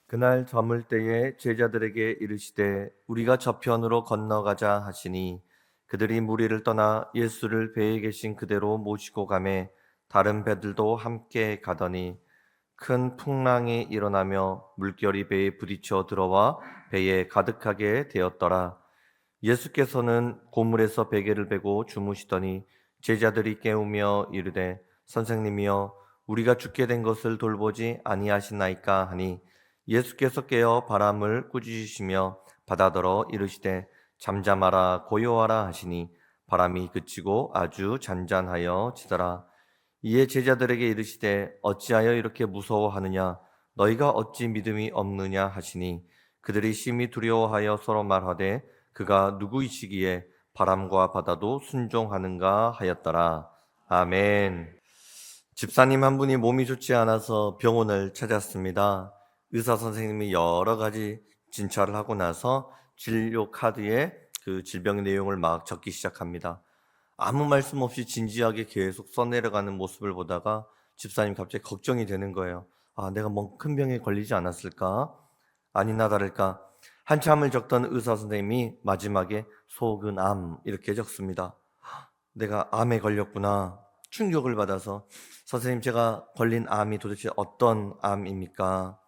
그날 저물 때에 제자들에게 이르시되 우리가 저편으로 건너가자 하시니 그들이 무리를 떠나 예수를 배에 계신 그대로 모시고 가매 다른 배들도 함께 가더니 큰 풍랑이 일어나며 물결이 배에 부딪혀 들어와 배에 가득하게 되었더라. 예수께서는 고물에서 베개를 베고 주무시더니 제자들이 깨우며 이르되 선생님이여 우리가 죽게 된 것을 돌보지 아니하시나이까 하니 예수께서 깨어 바람을 꾸짖으시며 바다더러 이르시되 잠잠하라 고요하라 하시니 바람이 그치고 아주 잔잔하여 지더라. 이에 제자들에게 이르시되 어찌하여 이렇게 무서워하느냐 너희가 어찌 믿음이 없느냐 하시니 그들이 심히 두려워하여 서로 말하되 그가 누구이시기에 바람과 바다도 순종하는가 하였더라. 아멘. 집사님 한 분이 몸이 좋지 않아서 병원을 찾았습니다. 의사 선생님이 여러 가지 진찰을 하고 나서 진료 카드에 그 질병 내용을 막 적기 시작합니다. 아무 말씀 없이 진지하게 계속 써내려가는 모습을 보다가 집사님 갑자기 걱정이 되는 거예요. 아, 내가 뭔 큰 병에 걸리지 않았을까? 아니나 다를까 한참을 적던 의사 선생님이 마지막에 소근암 이렇게 적습니다. 내가 암에 걸렸구나. 충격을 받아서 선생님 제가 걸린 암이 도대체 어떤 암입니까?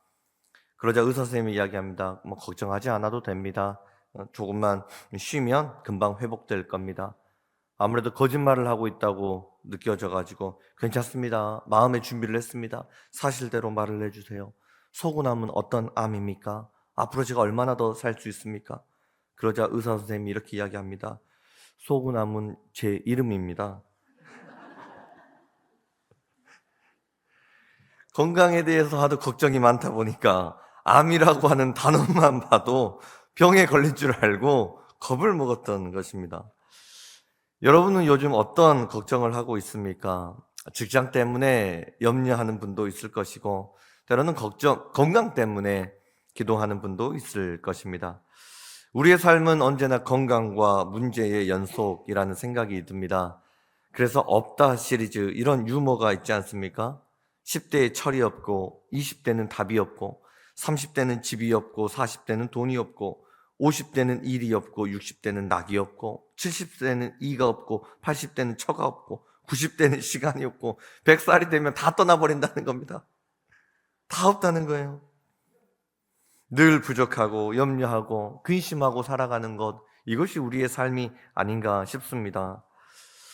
그러자 의사 선생님이 이야기합니다. 뭐 걱정하지 않아도 됩니다. 조금만 쉬면 금방 회복될 겁니다. 아무래도 거짓말을 하고 있다고 느껴져 가지고 괜찮습니다. 마음의 준비를 했습니다. 사실대로 말을 해주세요. 소근암은 어떤 암입니까? 앞으로 제가 얼마나 더 살 수 있습니까? 그러자 의사 선생님이 이렇게 이야기합니다. 소근암은 제 이름입니다. 건강에 대해서 하도 걱정이 많다 보니까 암이라고 하는 단어만 봐도 병에 걸린 줄 알고 겁을 먹었던 것입니다. 여러분은 요즘 어떤 걱정을 하고 있습니까? 직장 때문에 염려하는 분도 있을 것이고, 때로는 건강 때문에 기도하는 분도 있을 것입니다. 우리의 삶은 언제나 건강과 문제의 연속이라는 생각이 듭니다. 그래서 없다 시리즈 이런 유머가 있지 않습니까? 10대에 철이 없고 20대는 답이 없고 30대는 집이 없고 40대는 돈이 없고 50대는 일이 없고 60대는 낙이 없고 70대는 이가 없고 80대는 처가 없고 90대는 시간이 없고 100살이 되면 다 떠나버린다는 겁니다. 다 없다는 거예요. 늘 부족하고 염려하고 근심하고 살아가는 것, 이것이 우리의 삶이 아닌가 싶습니다.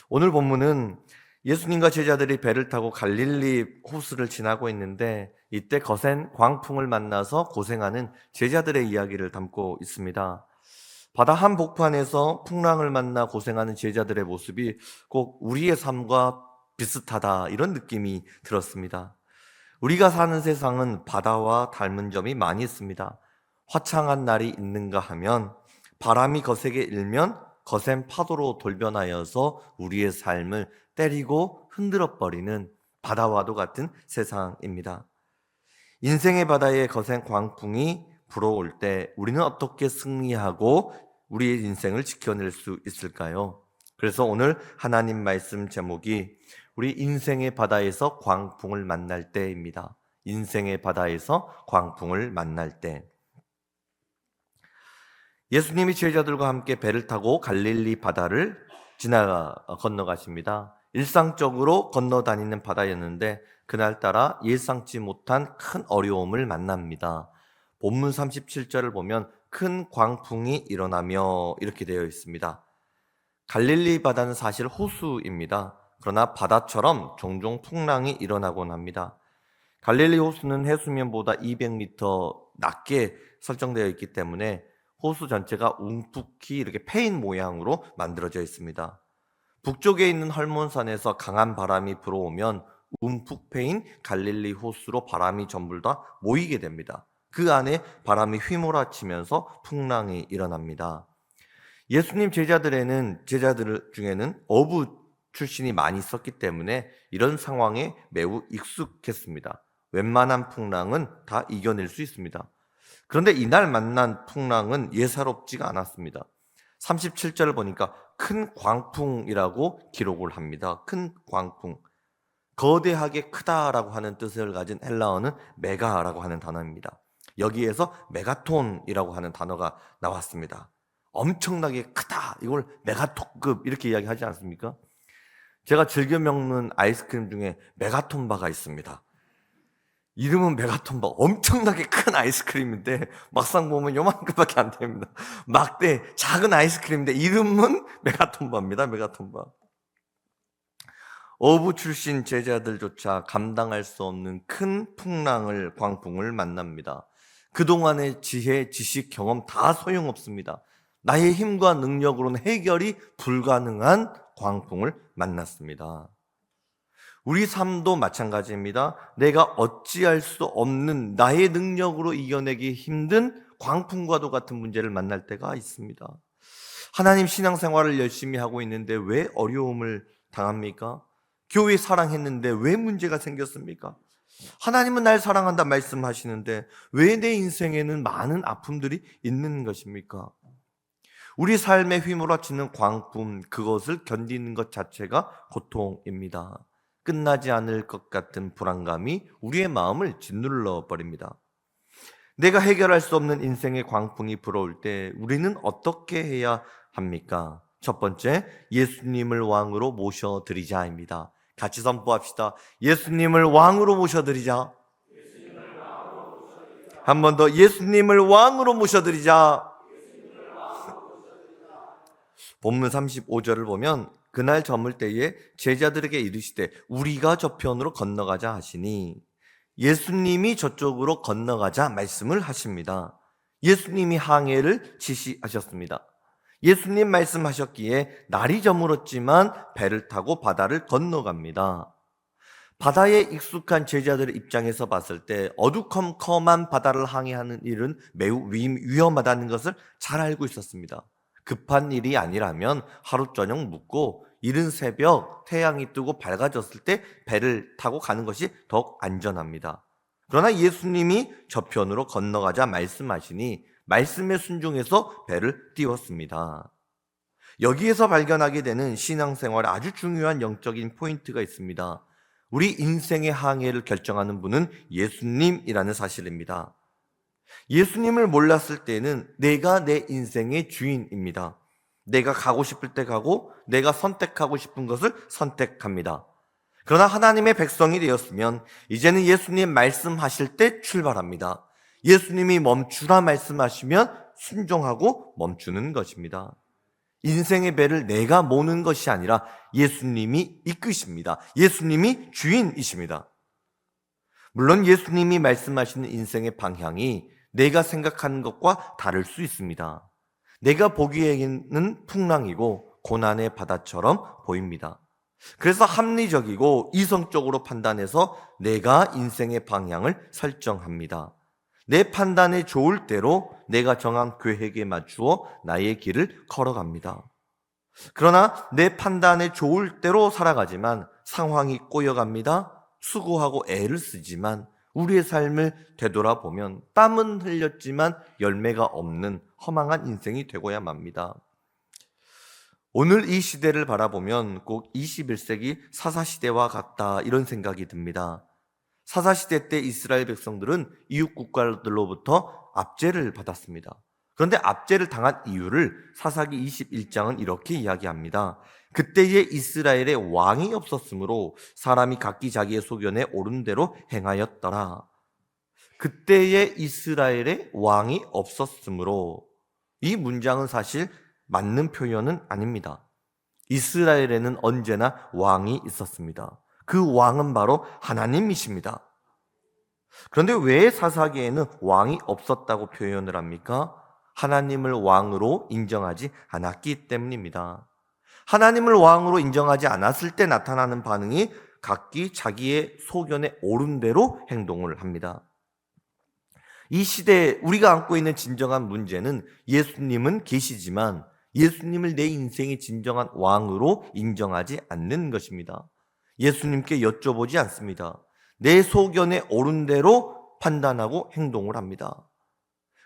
오늘 본문은 예수님과 제자들이 배를 타고 갈릴리 호수를 지나고 있는데 이때 거센 광풍을 만나서 고생하는 제자들의 이야기를 담고 있습니다. 바다 한복판에서 풍랑을 만나 고생하는 제자들의 모습이 꼭 우리의 삶과 비슷하다, 이런 느낌이 들었습니다. 우리가 사는 세상은 바다와 닮은 점이 많이 있습니다. 화창한 날이 있는가 하면 바람이 거세게 일면 거센 파도로 돌변하여서 우리의 삶을 때리고 흔들어 버리는 바다와도 같은 세상입니다. 인생의 바다에 거센 광풍이 불어올 때 우리는 어떻게 승리하고 우리의 인생을 지켜낼 수 있을까요? 그래서 오늘 하나님 말씀 제목이 우리 인생의 바다에서 광풍을 만날 때입니다. 인생의 바다에서 광풍을 만날 때. 예수님이 제자들과 함께 배를 타고 갈릴리 바다를 건너가십니다. 일상적으로 건너다니는 바다였는데 그날따라 예상치 못한 큰 어려움을 만납니다. 본문 37절을 보면 큰 광풍이 일어나며 이렇게 되어 있습니다. 갈릴리 바다는 사실 호수입니다. 그러나 바다처럼 종종 풍랑이 일어나곤 합니다. 갈릴리 호수는 해수면보다 200m 낮게 설정되어 있기 때문에 호수 전체가 움푹히 이렇게 패인 모양으로 만들어져 있습니다. 북쪽에 있는 헐몬산에서 강한 바람이 불어오면 움푹 패인 갈릴리 호수로 바람이 전부 다 모이게 됩니다. 그 안에 바람이 휘몰아치면서 풍랑이 일어납니다. 예수님 제자들 중에는 어부 출신이 많이 있었기 때문에 이런 상황에 매우 익숙했습니다. 웬만한 풍랑은 다 이겨낼 수 있습니다. 그런데 이날 만난 풍랑은 예사롭지가 않았습니다. 37절을 보니까 큰 광풍이라고 기록을 합니다. 큰 광풍. 거대하게 크다라고 하는 뜻을 가진 헬라어는 메가라고 하는 단어입니다. 여기에서 메가톤이라고 하는 단어가 나왔습니다. 엄청나게 크다. 이걸 메가톤급 이렇게 이야기하지 않습니까? 제가 즐겨 먹는 아이스크림 중에 메가톤바가 있습니다. 이름은 메가톤바, 엄청나게 큰 아이스크림인데 막상 보면 요만큼밖에 안 됩니다. 막대 작은 아이스크림인데 이름은 메가톤바입니다. 메가톤바. 어부 출신 제자들조차 감당할 수 없는 큰 광풍을 만납니다. 그동안의 지혜, 지식, 경험 다 소용없습니다. 나의 힘과 능력으로는 해결이 불가능한 광풍을 만났습니다. 우리 삶도 마찬가지입니다. 내가 어찌할 수 없는 나의 능력으로 이겨내기 힘든 광풍과도 같은 문제를 만날 때가 있습니다. 하나님 신앙생활을 열심히 하고 있는데 왜 어려움을 당합니까? 교회 사랑했는데 왜 문제가 생겼습니까? 하나님은 날 사랑한다 말씀하시는데 왜 내 인생에는 많은 아픔들이 있는 것입니까? 우리 삶에 휘몰아치는 광풍, 그것을 견디는 것 자체가 고통입니다. 끝나지 않을 것 같은 불안감이 우리의 마음을 짓눌러 버립니다. 내가 해결할 수 없는 인생의 광풍이 불어올 때 우리는 어떻게 해야 합니까? 첫 번째, 예수님을 왕으로 모셔드리자입니다. 같이 선포합시다. 예수님을 왕으로 모셔드리자. 한 번 더, 예수님을 왕으로 모셔드리자. 본문 35절을 보면 그날 저물 때에 제자들에게 이르시되 우리가 저편으로 건너가자 하시니, 예수님이 저쪽으로 건너가자 말씀을 하십니다. 예수님이 항해를 지시하셨습니다. 예수님 말씀하셨기에 날이 저물었지만 배를 타고 바다를 건너갑니다. 바다에 익숙한 제자들의 입장에서 봤을 때 어두컴컴한 바다를 항해하는 일은 매우 위험하다는 것을 잘 알고 있었습니다. 급한 일이 아니라면 하루 저녁 묵고 이른 새벽 태양이 뜨고 밝아졌을 때 배를 타고 가는 것이 더욱 안전합니다. 그러나 예수님이 저편으로 건너가자 말씀하시니 말씀에 순종해서 배를 띄웠습니다. 여기에서 발견하게 되는 신앙생활에 아주 중요한 영적인 포인트가 있습니다. 우리 인생의 항해를 결정하는 분은 예수님이라는 사실입니다. 예수님을 몰랐을 때는 내가 내 인생의 주인입니다. 내가 가고 싶을 때 가고 내가 선택하고 싶은 것을 선택합니다. 그러나 하나님의 백성이 되었으면 이제는 예수님 말씀하실 때 출발합니다. 예수님이 멈추라 말씀하시면 순종하고 멈추는 것입니다. 인생의 배를 내가 모는 것이 아니라 예수님이 이끄십니다. 예수님이 주인이십니다. 물론 예수님이 말씀하시는 인생의 방향이 내가 생각하는 것과 다를 수 있습니다. 내가 보기에는 풍랑이고 고난의 바다처럼 보입니다. 그래서 합리적이고 이성적으로 판단해서 내가 인생의 방향을 설정합니다. 내 판단에 좋을 대로 내가 정한 계획에 맞추어 나의 길을 걸어갑니다. 그러나 내 판단에 좋을 대로 살아가지만 상황이 꼬여갑니다. 수고하고 애를 쓰지만 우리의 삶을 되돌아보면 땀은 흘렸지만 열매가 없는 허망한 인생이 되고야 맙니다. 오늘 이 시대를 바라보면 꼭 21세기 사사시대와 같다 이런 생각이 듭니다. 사사시대 때 이스라엘 백성들은 이웃 국가들로부터 압제를 받았습니다. 그런데 압제를 당한 이유를 사사기 21장은 이렇게 이야기합니다. 그때에 이스라엘에 왕이 없었으므로 사람이 각기 자기의 소견에 옳은 대로 행하였더라. 그때에 이스라엘에 왕이 없었으므로, 이 문장은 사실 맞는 표현은 아닙니다. 이스라엘에는 언제나 왕이 있었습니다. 그 왕은 바로 하나님이십니다. 그런데 왜 사사기에는 왕이 없었다고 표현을 합니까? 하나님을 왕으로 인정하지 않았기 때문입니다. 하나님을 왕으로 인정하지 않았을 때 나타나는 반응이 각기 자기의 소견에 옳은 대로 행동을 합니다. 이 시대에 우리가 안고 있는 진정한 문제는 예수님은 계시지만 예수님을 내 인생의 진정한 왕으로 인정하지 않는 것입니다. 예수님께 여쭤보지 않습니다. 내 소견에 옳은 대로 판단하고 행동을 합니다.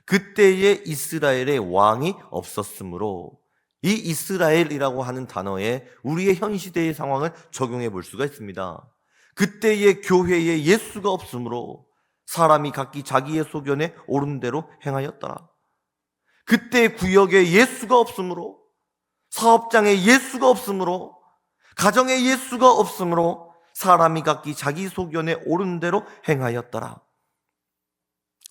그때에 이스라엘의 왕이 없었으므로, 이 이스라엘이라고 하는 단어에 우리의 현 시대의 상황을 적용해 볼 수가 있습니다. 그때의 교회에 예수가 없으므로 사람이 각기 자기의 소견에 옳은 대로 행하였더라. 그때 구역에 예수가 없으므로, 사업장에 예수가 없으므로, 가정에 예수가 없으므로 사람이 각기 자기 소견에 옳은 대로 행하였더라.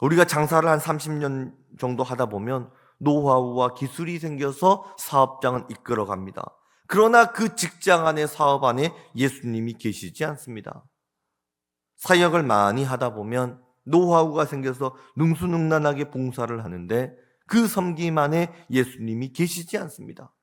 우리가 장사를 한 30년 정도 하다 보면 노하우와 기술이 생겨서 사업장은 이끌어갑니다. 그러나 그 직장 안에, 사업 안에 예수님이 계시지 않습니다. 사역을 많이 하다 보면 노하우가 생겨서 능수능란하게 봉사를 하는데 그 섬김 안에 예수님이 계시지 않습니다.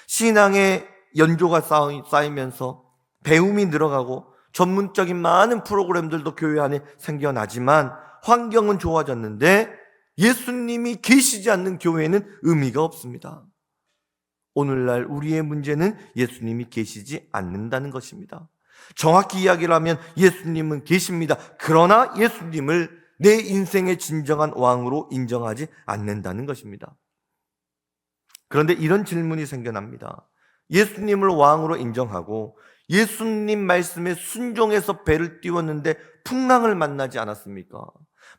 신앙의 연조가 쌓이면서 배움이 늘어가고 전문적인 많은 프로그램들도 교회 안에 생겨나지만 환경은 좋아졌는데 예수님이 계시지 않는 교회는 의미가 없습니다. 오늘날 우리의 문제는 예수님이 계시지 않는다는 것입니다. 정확히 이야기를 하면 예수님은 계십니다. 그러나 예수님을 내 인생의 진정한 왕으로 인정하지 않는다는 것입니다. 그런데 이런 질문이 생겨납니다. 예수님을 왕으로 인정하고 예수님 말씀에 순종해서 배를 띄웠는데 풍랑을 만나지 않았습니까?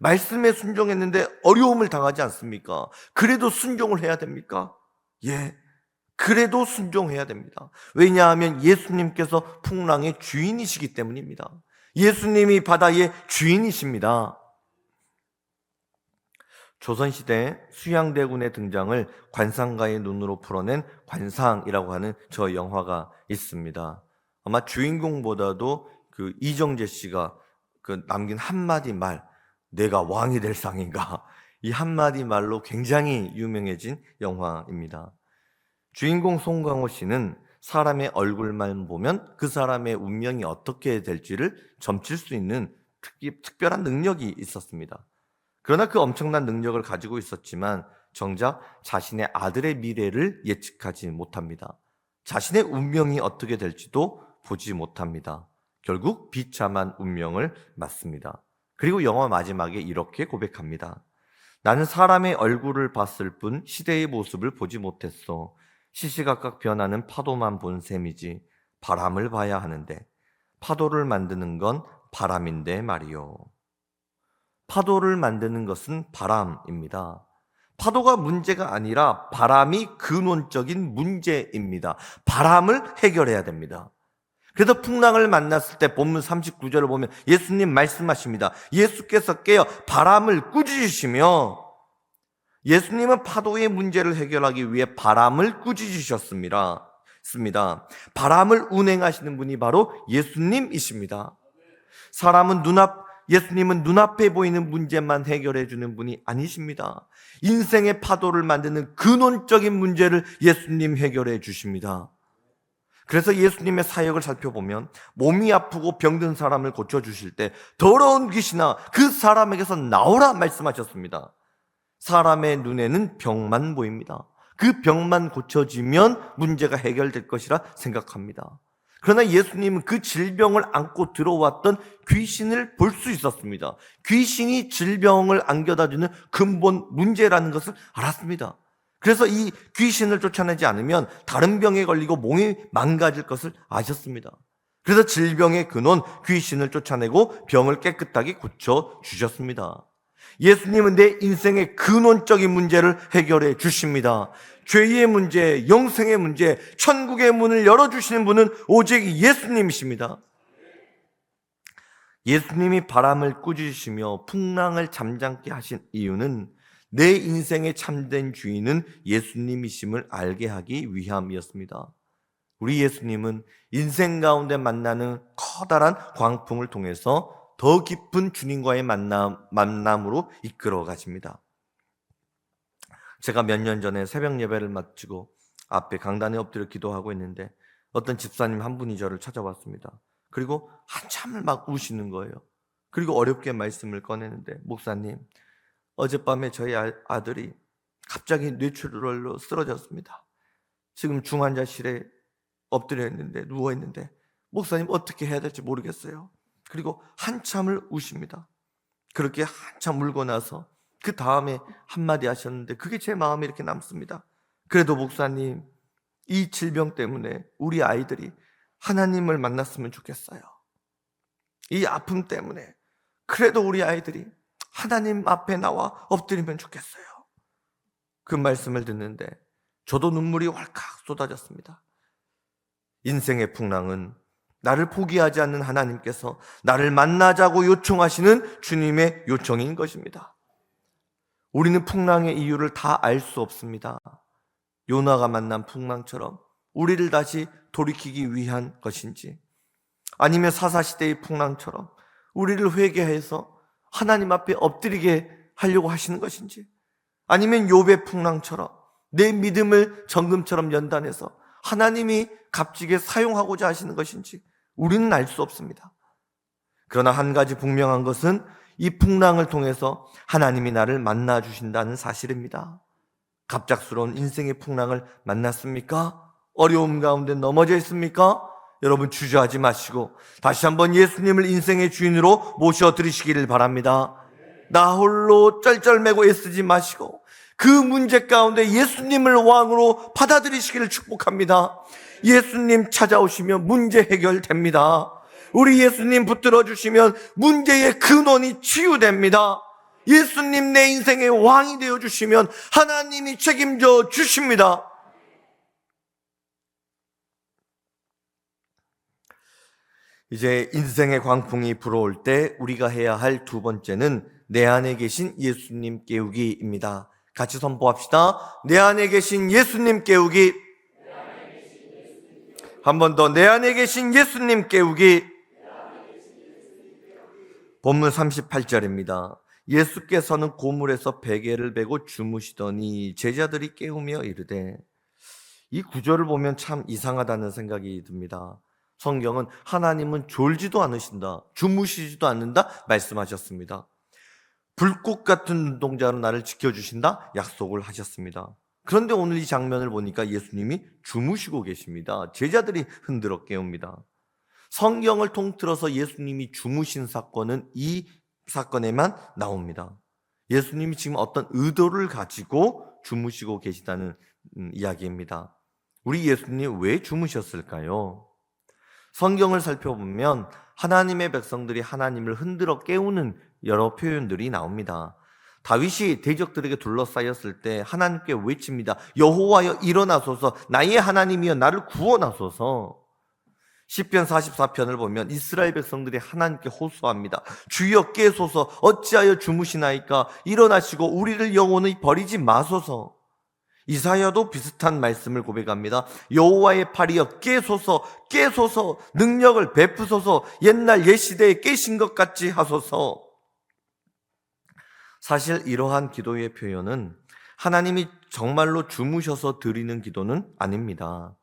말씀에 순종했는데 어려움을 당하지 않습니까? 그래도 순종을 해야 됩니까? 예, 그래도 순종해야 됩니다. 왜냐하면 예수님께서 풍랑의 주인이시기 때문입니다. 예수님이 바다의 주인이십니다. 조선시대 수양대군의 등장을 관상가의 눈으로 풀어낸 관상이라고 하는 저 영화가 있습니다. 아마 주인공보다도 그 이정재 씨가 그 남긴 한마디 말, 내가 왕이 될 상인가, 이 한마디 말로 굉장히 유명해진 영화입니다. 주인공 송강호 씨는 사람의 얼굴만 보면 그 사람의 운명이 어떻게 될지를 점칠 수 있는 특별한 능력이 있었습니다. 그러나 그 엄청난 능력을 가지고 있었지만 정작 자신의 아들의 미래를 예측하지 못합니다. 자신의 운명이 어떻게 될지도 보지 못합니다. 결국 비참한 운명을 맞습니다. 그리고 영화 마지막에 이렇게 고백합니다. 나는 사람의 얼굴을 봤을 뿐 시대의 모습을 보지 못했어. 시시각각 변하는 파도만 본 셈이지 바람을 봐야 하는데 파도를 만드는 건 바람인데 말이요. 파도를 만드는 것은 바람입니다. 파도가 문제가 아니라 바람이 근원적인 문제입니다. 바람을 해결해야 됩니다. 그래서 풍랑을 만났을 때 본문 39절을 보면 예수님 말씀하십니다. 예수께서 깨어 바람을 꾸짖으시며, 예수님은 파도의 문제를 해결하기 위해 바람을 꾸짖으셨습니다. 바람을 운행하시는 분이 바로 예수님이십니다. 예수님은 눈앞에 보이는 문제만 해결해 주는 분이 아니십니다. 인생의 파도를 만드는 근원적인 문제를 예수님 해결해 주십니다. 그래서 예수님의 사역을 살펴보면 몸이 아프고 병든 사람을 고쳐주실 때 더러운 귀신아 그 사람에게서 나오라 말씀하셨습니다. 사람의 눈에는 병만 보입니다. 그 병만 고쳐지면 문제가 해결될 것이라 생각합니다. 그러나 예수님은 그 질병을 안고 들어왔던 귀신을 볼 수 있었습니다. 귀신이 질병을 안겨다주는 근본 문제라는 것을 알았습니다. 그래서 이 귀신을 쫓아내지 않으면 다른 병에 걸리고 몸이 망가질 것을 아셨습니다. 그래서 질병의 근원 귀신을 쫓아내고 병을 깨끗하게 고쳐주셨습니다. 예수님은 내 인생의 근원적인 문제를 해결해 주십니다. 죄의 문제, 영생의 문제, 천국의 문을 열어주시는 분은 오직 예수님이십니다. 예수님이 바람을 꾸짖으시며 풍랑을 잠잠케 하신 이유는 내 인생의 참된 주인은 예수님이심을 알게 하기 위함이었습니다. 우리 예수님은 인생 가운데 만나는 커다란 광풍을 통해서 더 깊은 주님과의 만남으로 이끌어 가십니다. 제가 몇 년 전에 새벽 예배를 마치고 앞에 강단에 엎드려 기도하고 있는데 어떤 집사님 한 분이 저를 찾아왔습니다. 그리고 한참을 막 우시는 거예요. 그리고 어렵게 말씀을 꺼내는데, 목사님, 어젯밤에 저희 아들이 갑자기 뇌출혈로 쓰러졌습니다. 지금 중환자실에 엎드려 있는데, 누워 있는데 목사님 어떻게 해야 될지 모르겠어요. 그리고 한참을 우십니다. 그렇게 한참 울고 나서 그 다음에 한마디 하셨는데 그게 제 마음에 이렇게 남습니다. 그래도 목사님, 이 질병 때문에 우리 아이들이 하나님을 만났으면 좋겠어요. 이 아픔 때문에 그래도 우리 아이들이 하나님 앞에 나와 엎드리면 좋겠어요. 그 말씀을 듣는데 저도 눈물이 왈칵 쏟아졌습니다. 인생의 풍랑은 나를 포기하지 않는 하나님께서 나를 만나자고 요청하시는 주님의 요청인 것입니다. 우리는 풍랑의 이유를 다 알 수 없습니다. 요나가 만난 풍랑처럼 우리를 다시 돌이키기 위한 것인지, 아니면 사사시대의 풍랑처럼 우리를 회개해서 하나님 앞에 엎드리게 하려고 하시는 것인지, 아니면 욥의 풍랑처럼 내 믿음을 정금처럼 연단해서 하나님이 값지게 사용하고자 하시는 것인지 우리는 알 수 없습니다. 그러나 한 가지 분명한 것은 이 풍랑을 통해서 하나님이 나를 만나 주신다는 사실입니다. 갑작스러운 인생의 풍랑을 만났습니까? 어려움 가운데 넘어져 있습니까? 여러분, 주저하지 마시고 다시 한번 예수님을 인생의 주인으로 모셔드리시기를 바랍니다. 나 홀로 쩔쩔매고 애쓰지 마시고 그 문제 가운데 예수님을 왕으로 받아들이시기를 축복합니다. 예수님 찾아오시면 문제 해결됩니다. 우리 예수님 붙들어 주시면 문제의 근원이 치유됩니다. 예수님 내 인생의 왕이 되어 주시면 하나님이 책임져 주십니다. 이제 인생의 광풍이 불어올 때 우리가 해야 할 두 번째는 내 안에 계신 예수님 깨우기입니다. 같이 선포합시다. 내 안에 계신 예수님 깨우기. 한 번 더, 내 안에 계신 예수님 깨우기. 본문 38절입니다. 예수께서는 고물에서 베개를 베고 주무시더니 제자들이 깨우며 이르되, 이 구절을 보면 참 이상하다는 생각이 듭니다. 성경은 하나님은 졸지도 않으신다, 주무시지도 않는다 말씀하셨습니다. 불꽃 같은 눈동자로 나를 지켜주신다 약속을 하셨습니다. 그런데 오늘 이 장면을 보니까 예수님이 주무시고 계십니다. 제자들이 흔들어 깨웁니다. 성경을 통틀어서 예수님이 주무신 사건은 이 사건에만 나옵니다. 예수님이 지금 어떤 의도를 가지고 주무시고 계시다는 이야기입니다. 우리 예수님 왜 주무셨을까요? 성경을 살펴보면 하나님의 백성들이 하나님을 흔들어 깨우는 여러 표현들이 나옵니다. 다윗이 대적들에게 둘러싸였을 때 하나님께 외칩니다. 여호와여 일어나소서, 나의 하나님이여 나를 구원하소서. 시편 44편을 보면 이스라엘 백성들이 하나님께 호소합니다. 주여 깨소서, 어찌하여 주무시나이까? 일어나시고 우리를 영원히 버리지 마소서. 이사야도 비슷한 말씀을 고백합니다. 여호와의 팔이여 깨소서, 깨소서, 능력을 베푸소서, 옛날 옛시대에 깨신 것 같이 하소서. 사실 이러한 기도의 표현은 하나님이 정말로 주무셔서 드리는 기도는 아닙니다.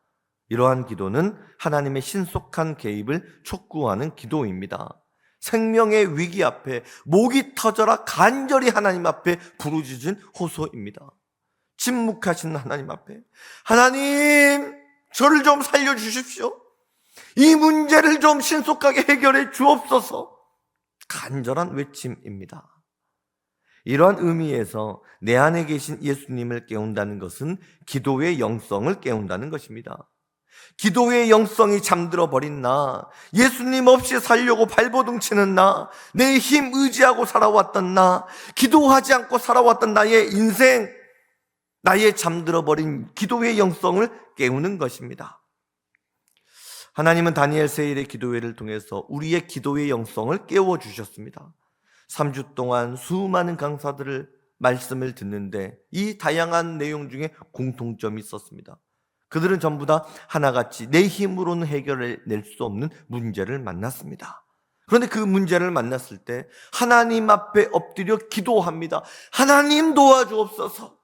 이러한 기도는 하나님의 신속한 개입을 촉구하는 기도입니다. 생명의 위기 앞에 목이 터져라 간절히 하나님 앞에 부르짖은 호소입니다. 침묵하신 하나님 앞에, 하나님 저를 좀 살려주십시오, 이 문제를 좀 신속하게 해결해 주옵소서, 간절한 외침입니다. 이러한 의미에서 내 안에 계신 예수님을 깨운다는 것은 기도의 영성을 깨운다는 것입니다. 기도의 영성이 잠들어 버린 나, 예수님 없이 살려고 발버둥 치는 나, 내 힘 의지하고 살아왔던 나, 기도하지 않고 살아왔던 나의 인생, 나의 잠들어 버린 기도의 영성을 깨우는 것입니다. 하나님은 다니엘 세일의 기도회를 통해서 우리의 기도의 영성을 깨워 주셨습니다. 3주 동안 수많은 강사들을 말씀을 듣는데 이 다양한 내용 중에 공통점이 있었습니다. 그들은 전부 다 하나같이 내 힘으로는 해결해낼 수 없는 문제를 만났습니다. 그런데 그 문제를 만났을 때 하나님 앞에 엎드려 기도합니다. 하나님 도와주옵소서.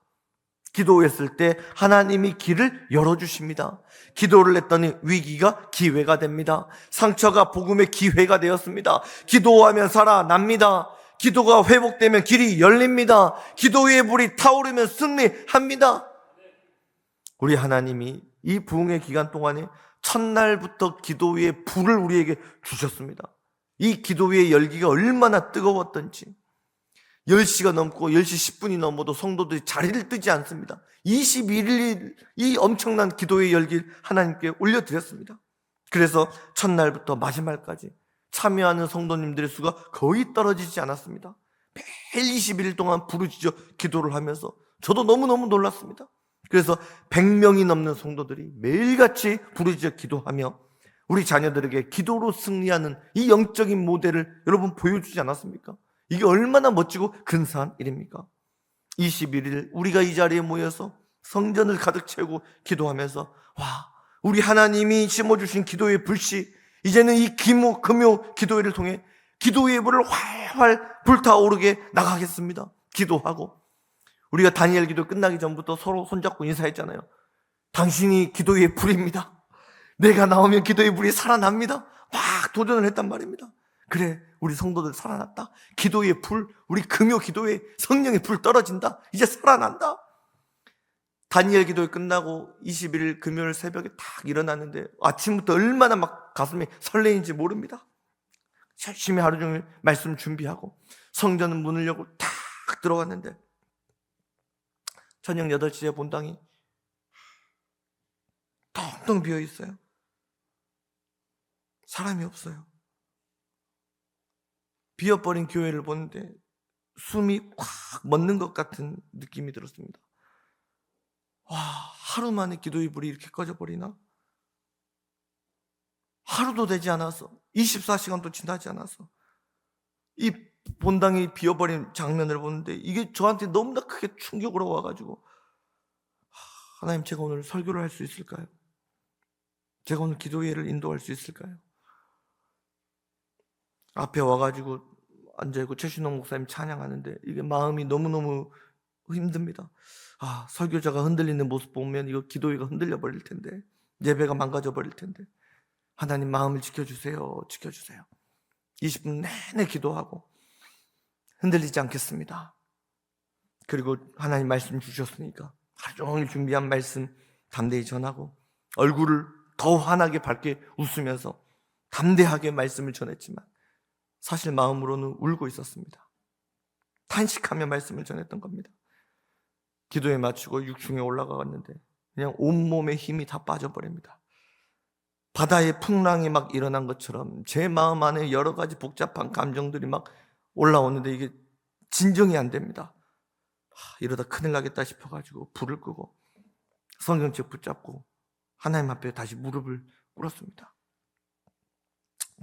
기도했을 때 하나님이 길을 열어주십니다. 기도를 했더니 위기가 기회가 됩니다. 상처가 복음의 기회가 되었습니다. 기도하면 살아납니다. 기도가 회복되면 길이 열립니다. 기도의 불이 타오르면 승리합니다. 우리 하나님이 이 부흥의 기간 동안에 첫날부터 기도의 불을 우리에게 주셨습니다. 이 기도의 열기가 얼마나 뜨거웠던지 10시가 넘고 10시 10분이 넘어도 성도들이 자리를 뜨지 않습니다. 21일 이 엄청난 기도의 열기를 하나님께 올려드렸습니다. 그래서 첫날부터 마지막까지 참여하는 성도님들의 수가 거의 떨어지지 않았습니다. 매일 21일 동안 부르짖어 기도를 하면서 저도 너무너무 놀랐습니다. 그래서 100명이 넘는 성도들이 매일같이 부르짖어 기도하며 우리 자녀들에게 기도로 승리하는 이 영적인 모델을 여러분 보여주지 않았습니까? 이게 얼마나 멋지고 근사한 일입니까? 21일 우리가 이 자리에 모여서 성전을 가득 채우고 기도하면서 와, 우리 하나님이 심어주신 기도의 불씨, 이제는 이 금요 기도회를 통해 기도의 불을 활활 불타오르게 나가겠습니다. 기도하고 우리가 다니엘 기도 끝나기 전부터 서로 손잡고 인사했잖아요. 당신이 기도의 불입니다. 내가 나오면 기도의 불이 살아납니다. 막 도전을 했단 말입니다. 그래, 우리 성도들 살아났다. 기도의 불, 우리 금요 기도에 성령의 불 떨어진다. 이제 살아난다. 다니엘 기도회 끝나고 21일 금요일 새벽에 딱 일어났는데 아침부터 얼마나 막 가슴이 설레인지 모릅니다. 열심히 하루 종일 말씀 준비하고 성전 문을 열고 딱 들어갔는데 저녁 8시에 본당이 텅텅 비어 있어요. 사람이 없어요. 비어버린 교회를 보는데 숨이 꽉 멎는 것 같은 느낌이 들었습니다. 와, 하루 만에 기도의 불이 이렇게 꺼져버리나? 하루도 되지 않아서 24시간도 지나지 않아서 이 본당이 비어버린 장면을 보는데 이게 저한테 너무나 크게 충격으로 와가지고 하나님, 제가 오늘 설교를 할 수 있을까요? 제가 오늘 기도회를 인도할 수 있을까요? 앞에 와가지고 앉아있고 최신홍 목사님 찬양하는데 이게 마음이 너무너무 힘듭니다. 설교자가 흔들리는 모습 보면 이거 기도회가 흔들려 버릴 텐데, 예배가 망가져 버릴 텐데, 하나님 마음을 지켜주세요. 지켜주세요. 20분 내내 기도하고 흔들리지 않겠습니다. 그리고 하나님 말씀 주셨으니까 하루 종일 준비한 말씀 담대히 전하고 얼굴을 더 환하게 밝게 웃으면서 담대하게 말씀을 전했지만 사실 마음으로는 울고 있었습니다. 탄식하며 말씀을 전했던 겁니다. 기도에 마치고 6층에 올라가갔는데 그냥 온몸에 힘이 다 빠져버립니다. 바다의 풍랑이 막 일어난 것처럼 제 마음 안에 여러 가지 복잡한 감정들이 막 올라오는데 이게 진정이 안 됩니다. 이러다 큰일 나겠다 싶어가지고 불을 끄고 성경책 붙잡고 하나님 앞에 다시 무릎을 꿇었습니다.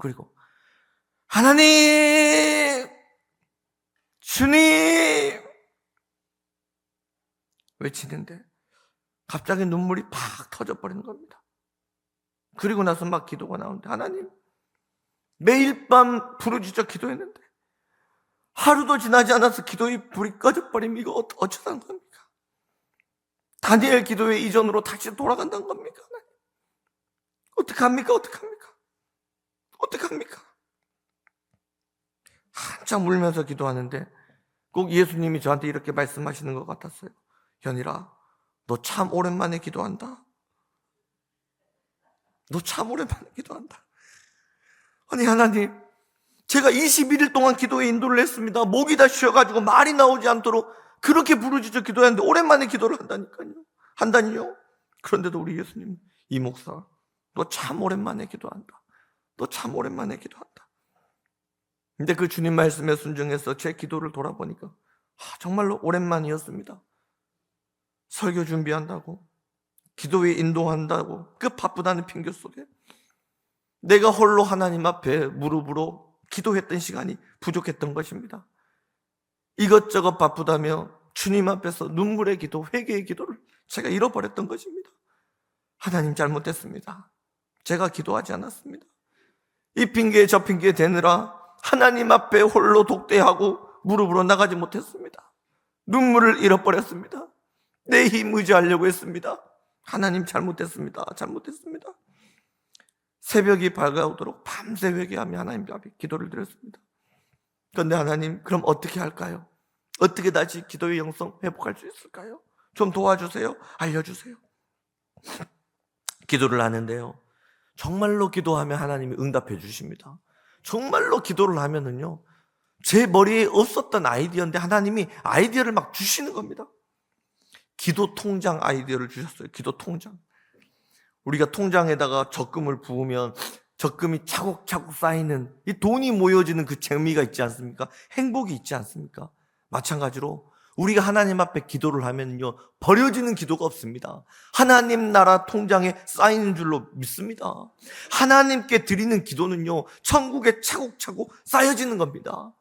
그리고 하나님, 주님 외치는데 갑자기 눈물이 팍 터져버리는 겁니다. 그리고 나서 막 기도가 나오는데, 하나님, 매일 밤 부르짖어 기도했는데 하루도 지나지 않아서 기도의 불이 꺼져버리면 이거 어쩌다는 겁니까? 다니엘 기도회 이전으로 다시 돌아간다는 겁니까? 어떡합니까? 어떡합니까? 어떡합니까? 한참 울면서 기도하는데 꼭 예수님이 저한테 이렇게 말씀하시는 것 같았어요. 현일아, 너 참 오랜만에 기도한다. 너 참 오랜만에 기도한다. 아니 하나님, 제가 21일 동안 기도에 인도를 했습니다. 목이 다 쉬어가지고 말이 나오지 않도록 그렇게 부르짖어 기도했는데 오랜만에 기도를 한다니요. 그런데도 우리 예수님, 이 목사, 너 참 오랜만에 기도한다. 너 참 오랜만에 기도한다. 근데 그 주님 말씀에 순종해서 제 기도를 돌아보니까 정말로 오랜만이었습니다. 설교 준비한다고, 기도에 인도한다고 그 바쁘다는 핑계 속에 내가 홀로 하나님 앞에 무릎으로 기도했던 시간이 부족했던 것입니다. 이것저것 바쁘다며 주님 앞에서 눈물의 기도, 회개의 기도를 제가 잃어버렸던 것입니다. 하나님, 잘못했습니다. 제가 기도하지 않았습니다. 이 핑계 저 핑계 대느라 하나님 앞에 홀로 독대하고 무릎으로 나가지 못했습니다. 눈물을 잃어버렸습니다. 내 힘 의지하려고 했습니다. 하나님, 잘못했습니다. 잘못했습니다. 새벽이 밝아오도록 밤새 회개하며 하나님 앞에 기도를 드렸습니다. 그런데 하나님, 그럼 어떻게 할까요? 어떻게 다시 기도의 영성 회복할 수 있을까요? 좀 도와주세요. 알려주세요. 기도를 하는데요, 정말로 기도하면 하나님이 응답해 주십니다. 정말로 기도를 하면은요, 제 머리에 없었던 아이디어인데 하나님이 아이디어를 막 주시는 겁니다. 기도 통장 아이디어를 주셨어요. 기도 통장. 우리가 통장에다가 적금을 부으면 적금이 차곡차곡 쌓이는 이 돈이 모여지는 그 재미가 있지 않습니까? 행복이 있지 않습니까? 마찬가지로 우리가 하나님 앞에 기도를 하면요, 버려지는 기도가 없습니다. 하나님 나라 통장에 쌓이는 줄로 믿습니다. 하나님께 드리는 기도는요, 천국에 차곡차곡 쌓여지는 겁니다.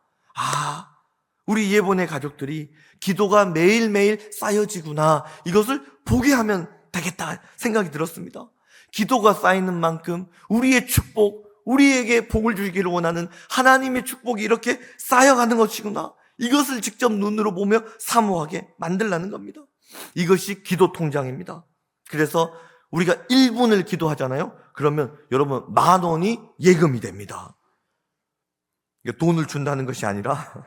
우리 예본의 가족들이 기도가 매일매일 쌓여지구나, 이것을 보게 하면 되겠다 생각이 들었습니다. 기도가 쌓이는 만큼 우리의 축복, 우리에게 복을 주기를 원하는 하나님의 축복이 이렇게 쌓여가는 것이구나, 이것을 직접 눈으로 보며 사모하게 만들라는 겁니다. 이것이 기도 통장입니다. 그래서 우리가 1분을 기도하잖아요. 그러면 여러분 10,000원이 예금이 됩니다. 돈을 준다는 것이 아니라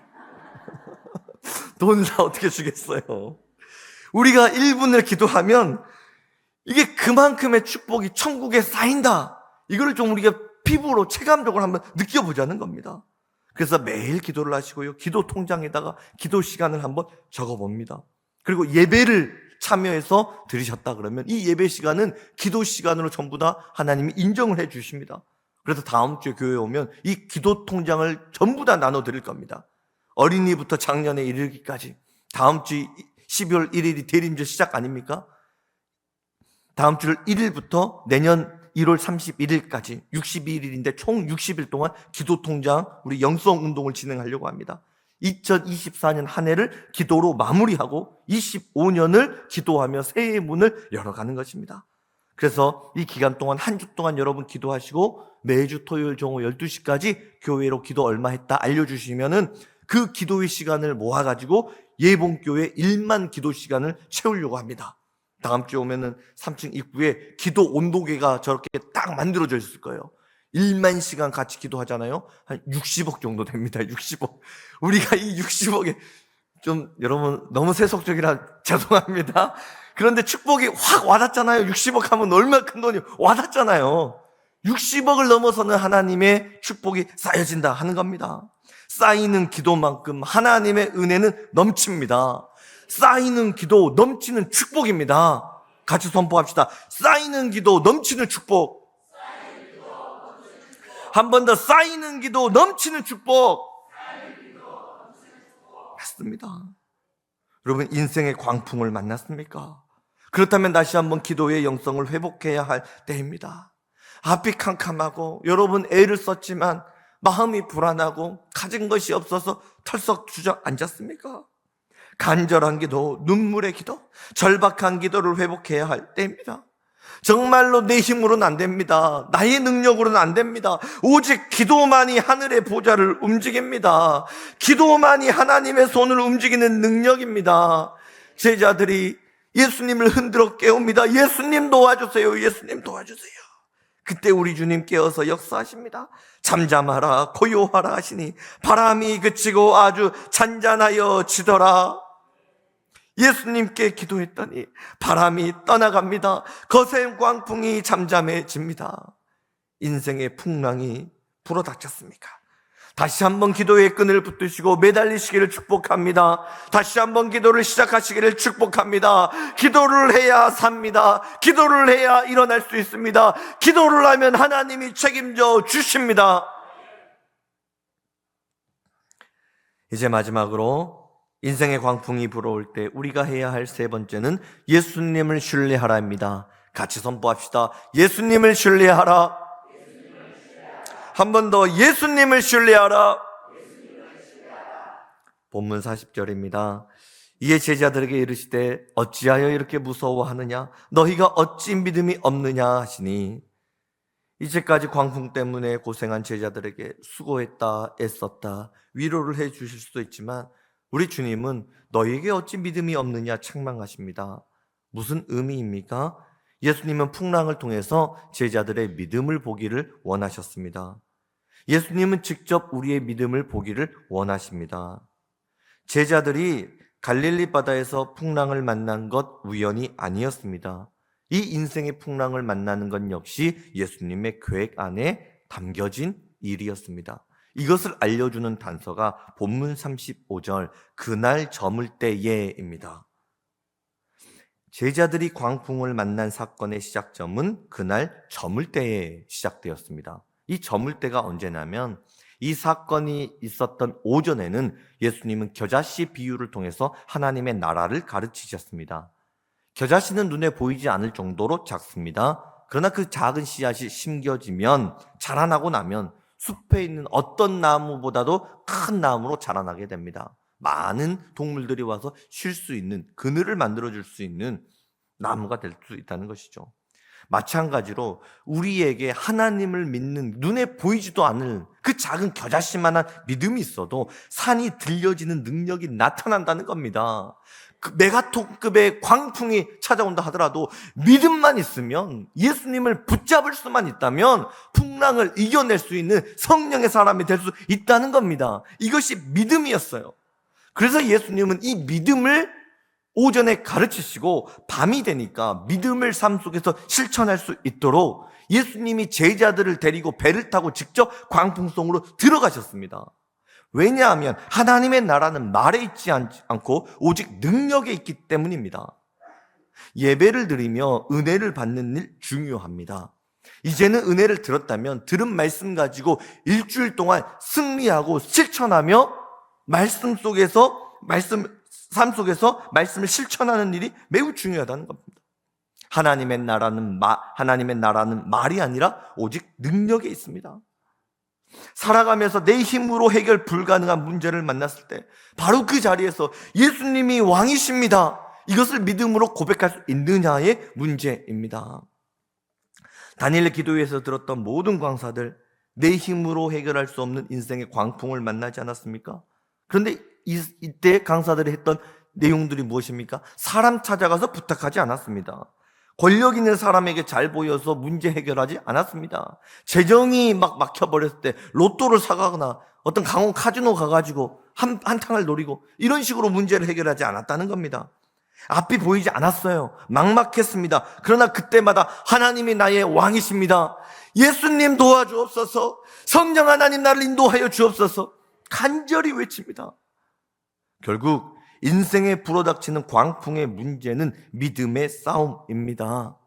돈을 다 어떻게 주겠어요. 우리가 1분을 기도하면 이게 그만큼의 축복이 천국에 쌓인다, 이거를 좀 우리가 피부로 체감적으로 한번 느껴보자는 겁니다. 그래서 매일 기도를 하시고요, 기도 통장에다가 기도 시간을 한번 적어봅니다. 그리고 예배를 참여해서 드리셨다 그러면 이 예배 시간은 기도 시간으로 전부 다 하나님이 인정을 해 주십니다. 그래서 다음 주에 교회에 오면 이 기도 통장을 전부 다 나눠 드릴 겁니다. 어린이부터 작년에 이르기까지. 다음 주 12월 1일이 대림절 시작 아닙니까? 다음 주 1일부터 내년 1월 31일까지 62일인데 총 60일 동안 기도 통장, 우리 영성 운동을 진행하려고 합니다. 2024년 한 해를 기도로 마무리하고 25년을 기도하며 새해의 문을 열어가는 것입니다. 그래서 이 기간 동안 한 주 동안 여러분 기도하시고 매주 토요일 정오 12시까지 교회로 기도 얼마 했다 알려주시면은 그 기도의 시간을 모아가지고 예봉교회 1만 기도 시간을 채우려고 합니다. 다음 주에 오면은 3층 입구에 기도 온도계가 저렇게 딱 만들어져 있을 거예요. 1만 시간 같이 기도하잖아요. 한 60억 정도 됩니다. 60억. 우리가 이 60억에 좀 여러분 너무 세속적이라 죄송합니다. 그런데 축복이 확 와닿잖아요. 60억 하면 얼마나 큰 돈이 와닿잖아요. 60억을 넘어서는 하나님의 축복이 쌓여진다 하는 겁니다. 쌓이는 기도만큼 하나님의 은혜는 넘칩니다. 쌓이는 기도, 넘치는 축복입니다. 같이 선포합시다. 쌓이는 기도, 넘치는 축복. 한 번 더, 쌓이는 기도, 넘치는 축복. 맞습니다. 여러분, 인생의 광풍을 만났습니까? 그렇다면 다시 한번 기도의 영성을 회복해야 할 때입니다. 앞이 캄캄하고 여러분 애를 썼지만 마음이 불안하고 가진 것이 없어서 털썩 주저앉았습니까? 간절한 기도, 눈물의 기도, 절박한 기도를 회복해야 할 때입니다. 정말로 내 힘으로는 안 됩니다. 나의 능력으로는 안 됩니다. 오직 기도만이 하늘의 보좌를 움직입니다. 기도만이 하나님의 손을 움직이는 능력입니다. 제자들이 예수님을 흔들어 깨웁니다. 예수님 도와주세요. 예수님 도와주세요. 그때 우리 주님 깨어서 역사하십니다. 잠잠하라, 고요하라 하시니 바람이 그치고 아주 잔잔하여 지더라. 예수님께 기도했더니 바람이 떠나갑니다. 거센 광풍이 잠잠해집니다. 인생의 풍랑이 불어닥쳤습니까? 다시 한번 기도의 끈을 붙드시고 매달리시기를 축복합니다. 다시 한번 기도를 시작하시기를 축복합니다. 기도를 해야 삽니다. 기도를 해야 일어날 수 있습니다. 기도를 하면 하나님이 책임져 주십니다. 이제 마지막으로 인생의 광풍이 불어올 때 우리가 해야 할 세 번째는 예수님을 신뢰하라입니다. 같이 선포합시다. 예수님을 신뢰하라. 한 번 더, 예수님을 신뢰하라. 본문 40절입니다. 이에 제자들에게 이르시되 어찌하여 이렇게 무서워하느냐? 너희가 어찌 믿음이 없느냐 하시니, 이제까지 광풍 때문에 고생한 제자들에게 수고했다, 애썼다, 위로를 해 주실 수도 있지만 우리 주님은 너희에게 어찌 믿음이 없느냐 책망하십니다. 무슨 의미입니까? 예수님은 풍랑을 통해서 제자들의 믿음을 보기를 원하셨습니다. 예수님은 직접 우리의 믿음을 보기를 원하십니다. 제자들이 갈릴리 바다에서 풍랑을 만난 것 우연이 아니었습니다. 이 인생의 풍랑을 만나는 것 역시 예수님의 계획 안에 담겨진 일이었습니다. 이것을 알려주는 단서가 본문 35절 그날 저물 때에입니다. 제자들이 광풍을 만난 사건의 시작점은 그날 저물 때에 시작되었습니다. 이 저물 때가 언제냐면 이 사건이 있었던 오전에는 예수님은 겨자씨 비유를 통해서 하나님의 나라를 가르치셨습니다. 겨자씨는 눈에 보이지 않을 정도로 작습니다. 그러나 그 작은 씨앗이 심겨지면, 자라나고 나면 숲에 있는 어떤 나무보다도 큰 나무로 자라나게 됩니다. 많은 동물들이 와서 쉴 수 있는, 그늘을 만들어줄 수 있는 나무가 될 수 있다는 것이죠. 마찬가지로 우리에게 하나님을 믿는, 눈에 보이지도 않을 그 작은 겨자씨만한 믿음이 있어도 산이 들려지는 능력이 나타난다는 겁니다. 그 메가톤급의 광풍이 찾아온다 하더라도 믿음만 있으면, 예수님을 붙잡을 수만 있다면 풍랑을 이겨낼 수 있는 성령의 사람이 될 수 있다는 겁니다. 이것이 믿음이었어요. 그래서 예수님은 이 믿음을 오전에 가르치시고 밤이 되니까 믿음을 삶 속에서 실천할 수 있도록 예수님이 제자들을 데리고 배를 타고 직접 광풍성으로 들어가셨습니다. 왜냐하면 하나님의 나라는 말에 있지 않고 오직 능력에 있기 때문입니다. 예배를 드리며 은혜를 받는 일 중요합니다. 이제는 은혜를 들었다면 들은 말씀 가지고 일주일 동안 승리하고 실천하며 삶 속에서 말씀을 실천하는 일이 매우 중요하다는 겁니다. 하나님의 나라는 말이 아니라 오직 능력에 있습니다. 살아가면서 내 힘으로 해결 불가능한 문제를 만났을 때 바로 그 자리에서 예수님이 왕이십니다, 이것을 믿음으로 고백할 수 있느냐의 문제입니다. 다니엘 기도회에서 들었던 모든 강사들, 내 힘으로 해결할 수 없는 인생의 광풍을 만나지 않았습니까? 그런데 이때 강사들이 했던 내용들이 무엇입니까? 사람 찾아가서 부탁하지 않았습니다. 권력 있는 사람에게 잘 보여서 문제 해결하지 않았습니다. 재정이 막 막혀버렸을 때 로또를 사가거나 어떤 강원 카지노 가가지고 한탕을 노리고 이런 식으로 문제를 해결하지 않았다는 겁니다. 앞이 보이지 않았어요. 막막했습니다. 그러나 그때마다 하나님이 나의 왕이십니다, 예수님 도와주옵소서, 성령 하나님 나를 인도하여 주옵소서 간절히 외칩니다. 결국 인생에 불어닥치는 광풍의 문제는 믿음의 싸움입니다.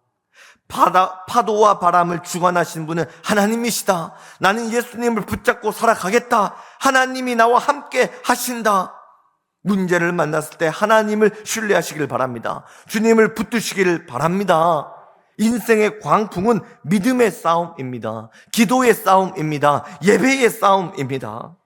파도와 바람을 주관하신 분은 하나님이시다. 나는 예수님을 붙잡고 살아가겠다. 하나님이 나와 함께 하신다. 문제를 만났을 때 하나님을 신뢰하시길 바랍니다. 주님을 붙드시기를 바랍니다. 인생의 광풍은 믿음의 싸움입니다. 기도의 싸움입니다. 예배의 싸움입니다.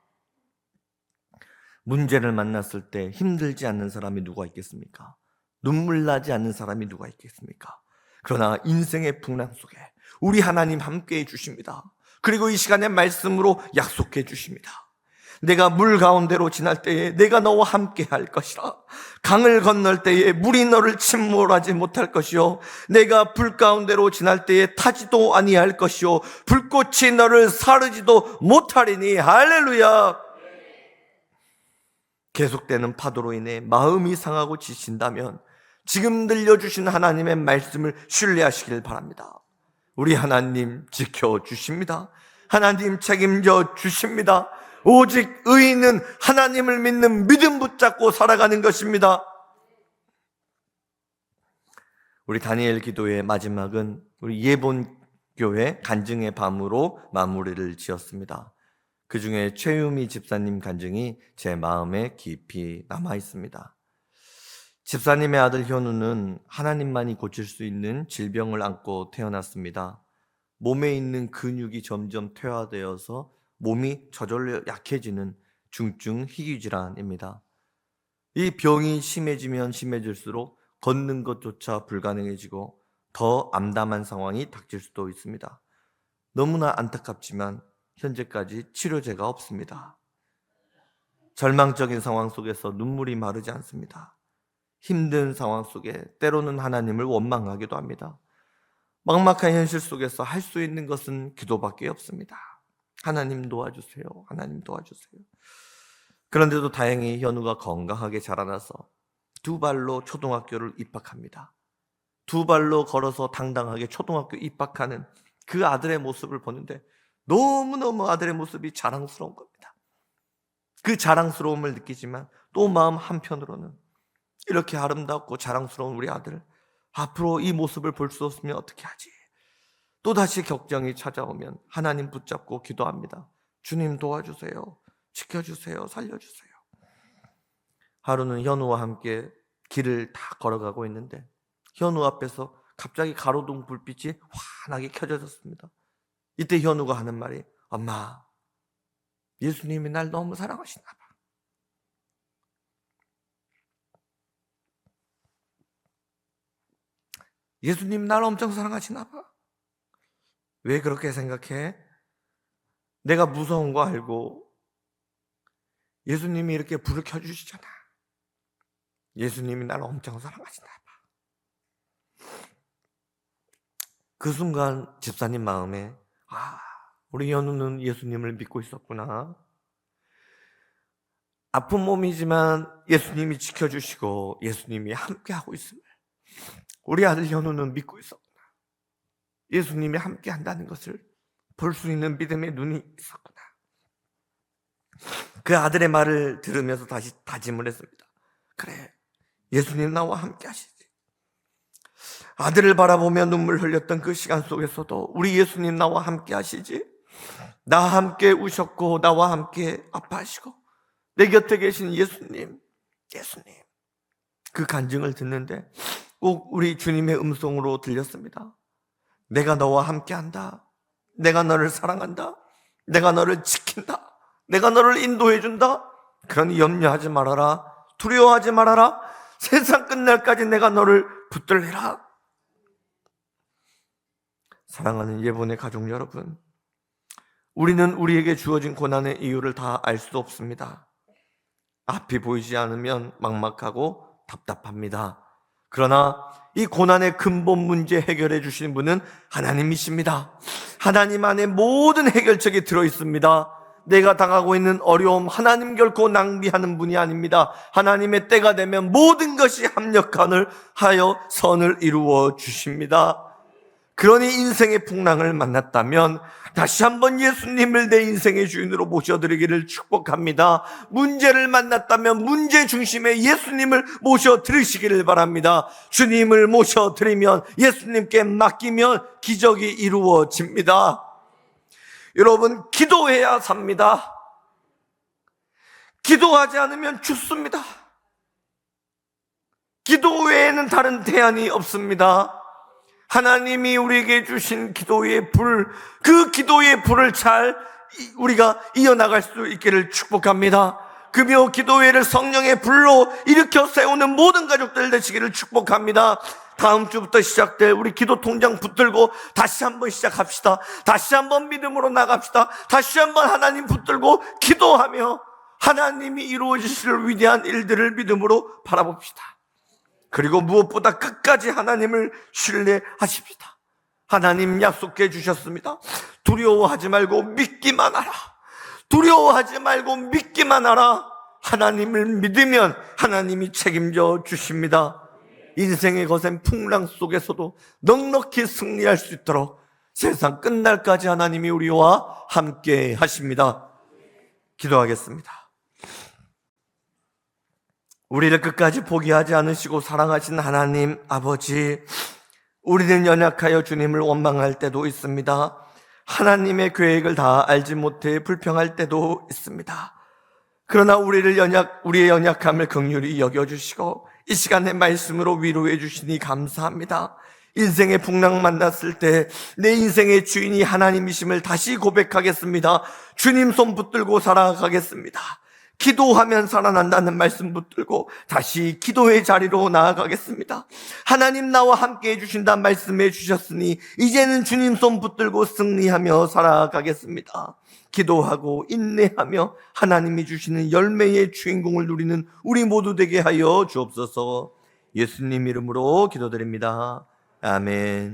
문제를 만났을 때 힘들지 않는 사람이 누가 있겠습니까? 눈물 나지 않는 사람이 누가 있겠습니까? 그러나 인생의 풍랑 속에 우리 하나님 함께해 주십니다. 그리고 이 시간에 말씀으로 약속해 주십니다. 내가 물 가운데로 지날 때에 내가 너와 함께 할 것이라. 강을 건널 때에 물이 너를 침몰하지 못할 것이요, 내가 불 가운데로 지날 때에 타지도 아니할 것이요, 불꽃이 너를 사르지도 못하리니. 할렐루야. 계속되는 파도로 인해 마음이 상하고 지친다면 지금 들려주신 하나님의 말씀을 신뢰하시길 바랍니다. 우리 하나님 지켜주십니다. 하나님 책임져 주십니다. 오직 의인은 하나님을 믿는 믿음 붙잡고 살아가는 것입니다. 우리 다니엘 기도의 마지막은 우리 예본교회 간증의 밤으로 마무리를 지었습니다. 그 중에 최유미 집사님 간증이 제 마음에 깊이 남아 있습니다. 집사님의 아들 현우는 하나님만이 고칠 수 있는 질병을 안고 태어났습니다. 몸에 있는 근육이 점점 퇴화되어서 몸이 저절로 약해지는 중증 희귀질환입니다. 이 병이 심해지면 심해질수록 걷는 것조차 불가능해지고 더 암담한 상황이 닥칠 수도 있습니다. 너무나 안타깝지만 현재까지 치료제가 없습니다. 절망적인 상황 속에서 눈물이 마르지 않습니다. 힘든 상황 속에 때로는 하나님을 원망하기도 합니다. 막막한 현실 속에서 할 수 있는 것은 기도밖에 없습니다. 하나님 도와주세요. 하나님 도와주세요. 그런데도 다행히 현우가 건강하게 자라나서 두 발로 초등학교를 입학합니다. 두 발로 걸어서 당당하게 초등학교 입학하는 그 아들의 모습을 보는데 너무너무 아들의 모습이 자랑스러운 겁니다. 그 자랑스러움을 느끼지만 또 마음 한편으로는 이렇게 아름답고 자랑스러운 우리 아들, 앞으로 이 모습을 볼 수 없으면 어떻게 하지? 또다시 격정이 찾아오면 하나님 붙잡고 기도합니다. 주님 도와주세요. 지켜주세요. 살려주세요. 하루는 현우와 함께 길을 다 걸어가고 있는데 현우 앞에서 갑자기 가로등 불빛이 환하게 켜져졌습니다. 이때 현우가 하는 말이, 엄마, 예수님이 날 너무 사랑하시나 봐. 예수님 날 엄청 사랑하시나 봐. 왜 그렇게 생각해? 내가 무서운 거 알고 예수님이 이렇게 불을 켜주시잖아. 예수님이 날 엄청 사랑하시나 봐. 그 순간 집사님 마음에, 우리 연우는 예수님을 믿고 있었구나. 아픈 몸이지만 예수님이 지켜주시고 예수님이 함께하고 있음을 우리 아들 현우는 믿고 있었구나. 예수님이 함께한다는 것을 볼 수 있는 믿음의 눈이 있었구나. 그 아들의 말을 들으면서 다시 다짐을 했습니다. 그래, 예수님 나와 함께하시지. 아들을 바라보며 눈물 흘렸던 그 시간 속에서도 우리 예수님 나와 함께하시지. 나와 함께 우셨고 나와 함께 아파하시고 내 곁에 계신 예수님. 그 간증을 듣는데 꼭 우리 주님의 음성으로 들렸습니다. 내가 너와 함께한다. 내가 너를 사랑한다. 내가 너를 지킨다. 내가 너를 인도해준다. 그러니 염려하지 말아라. 두려워하지 말아라. 세상 끝날까지 내가 너를 붙들리라. 사랑하는 예본의 가족 여러분, 우리는 우리에게 주어진 고난의 이유를 다 알 수 없습니다. 앞이 보이지 않으면 막막하고 답답합니다. 그러나 이 고난의 근본 문제 해결해 주시는 분은 하나님이십니다. 하나님 안에 모든 해결책이 들어있습니다. 내가 당하고 있는 어려움, 하나님 결코 낭비하는 분이 아닙니다. 하나님의 때가 되면 모든 것이 합력하여 선을 이루어 주십니다. 그러니 인생의 풍랑을 만났다면 다시 한번 예수님을 내 인생의 주인으로 모셔드리기를 축복합니다. 문제를 만났다면 문제 중심의 예수님을 모셔드리시기를 바랍니다. 주님을 모셔드리면, 예수님께 맡기면 기적이 이루어집니다. 여러분, 기도해야 삽니다. 기도하지 않으면 죽습니다. 기도 외에는 다른 대안이 없습니다. 하나님이 우리에게 주신 기도의 불, 그 기도의 불을 잘 우리가 이어나갈 수 있기를 축복합니다. 금요 기도회를 성령의 불로 일으켜 세우는 모든 가족들 되시기를 축복합니다. 다음 주부터 시작될 우리 기도 통장 붙들고 다시 한번 시작합시다. 다시 한번 믿음으로 나갑시다. 다시 한번 하나님 붙들고 기도하며 하나님이 이루어 주실 위대한 일들을 믿음으로 바라봅시다. 그리고 무엇보다 끝까지 하나님을 신뢰하십시다. 하나님 약속해 주셨습니다. 두려워하지 말고 믿기만 하라. 두려워하지 말고 믿기만 하라. 하나님을 믿으면 하나님이 책임져 주십니다. 인생의 거센 풍랑 속에서도 넉넉히 승리할 수 있도록 세상 끝날까지 하나님이 우리와 함께 하십니다. 기도하겠습니다. 우리를 끝까지 포기하지 않으시고 사랑하신 하나님 아버지, 우리는 연약하여 주님을 원망할 때도 있습니다. 하나님의 계획을 다 알지 못해 불평할 때도 있습니다. 그러나 우리의 연약함을 긍휼히 여겨주시고 이 시간에 말씀으로 위로해 주시니 감사합니다. 인생의 풍랑 만났을 때 내 인생의 주인이 하나님이심을 다시 고백하겠습니다. 주님 손 붙들고 살아가겠습니다. 기도하면 살아난다는 말씀 붙들고 다시 기도의 자리로 나아가겠습니다. 하나님 나와 함께 해주신다 말씀해 주셨으니 이제는 주님 손 붙들고 승리하며 살아가겠습니다. 기도하고 인내하며 하나님이 주시는 열매의 주인공을 누리는 우리 모두 되게 하여 주옵소서. 예수님 이름으로 기도드립니다. 아멘.